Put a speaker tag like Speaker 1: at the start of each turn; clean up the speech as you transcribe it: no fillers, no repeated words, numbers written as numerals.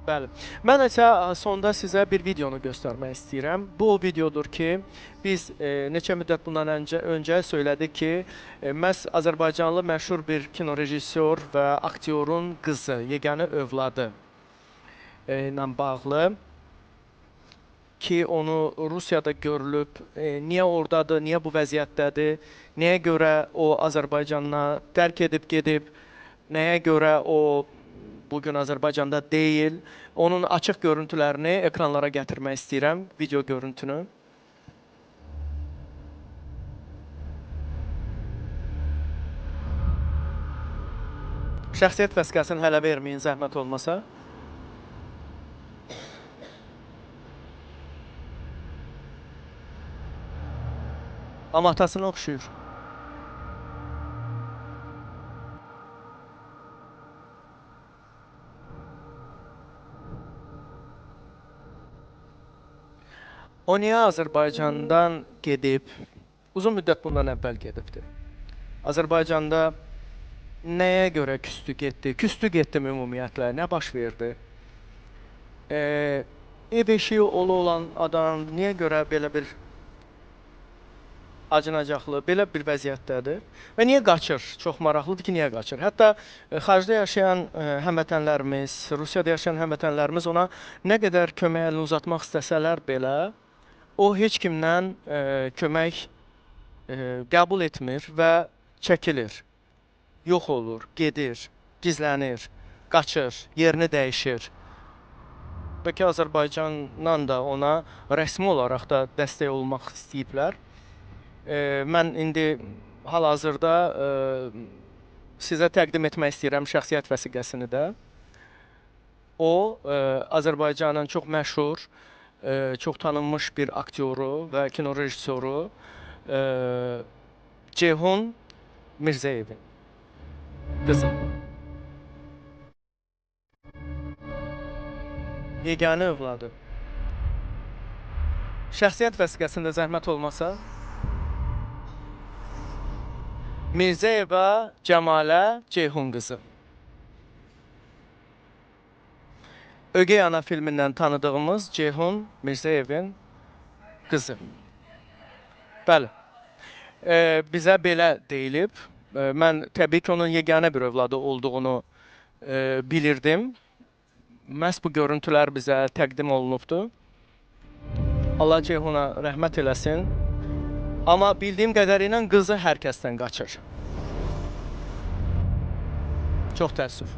Speaker 1: Bəli. Mən isə sonda sizə bir videonu göstərmək istəyirəm. Bu o videodur ki, biz neçə müddət bundan öncə söylədik ki, məhz Azərbaycanlı məşhur bir kino rejissor və aktyorun qızı, yeganə övladı ilə bağlı ki, onu Rusiyada görülüb, niyə oradadır, niyə bu vəziyyətdədir, nəyə görə o Azərbaycanına tərk edib gedib, nəyə görə o bugün Azərbaycanda deyil. Onun açıq görüntülərini ekranlara gətirmək istəyirəm, video görüntünü. Şəxsiyyət vəsiqəsini hələ verməyin, zəhmət olmasa. Amma atasına oxşuyur. O niyə Azərbaycandan gedib? Uzun müddət bundan əvvəl gedibdir. Azərbaycanda nəyə görə küstü getdi? Küstü getdim ümumiyyətlə, nə baş verdi? Ev eşiyi olan adam niyə görə belə bir acınacaqlı, belə bir vəziyyətdədir? Və niyə qaçır? Çox maraqlıdır ki, niyə qaçır? Hətta xaricdə yaşayan həmvətənlərimiz, Rusiyada yaşayan həmvətənlərimiz ona nə qədər kömək əlini uzatmaq istəsələr belə, o heç kimdən kömək qəbul etmir və çəkilir, yox olur, gedir, gizlənir, qaçır, yerini dəyişir. Bəlkə Azərbaycandan da ona rəsmi olaraq da dəstək olmaq istəyiblər. Mən indi hal-hazırda sizə təqdim etmək istəyirəm şəxsiyyət vəsiqəsini də. O, Azərbaycanın çox məşhur, çox tanınmış bir aktyoru və kino rejissoru Ceyhun Mirzəyevin qızı. Yeganə övladı. Şəxsiyyət vəsiqəsində zəhmət olmasa. Mirzəyeva Cəmalə Ceyhun qızı. Ögey Ana filmindən tanıdığımız Ceyhun Mirzəyevin qızı. Bəli. Bizə belə deyilib. Mən təbii ki, onun yeganə bir övladı olduğunu bilirdim. Məhz bu görüntülər bizə təqdim olunubdur. Allah Ceyhuna rəhmət eləsin. Amma bildiyim qədərilə qızı hər kəsdən qaçır. Çox təəssüf.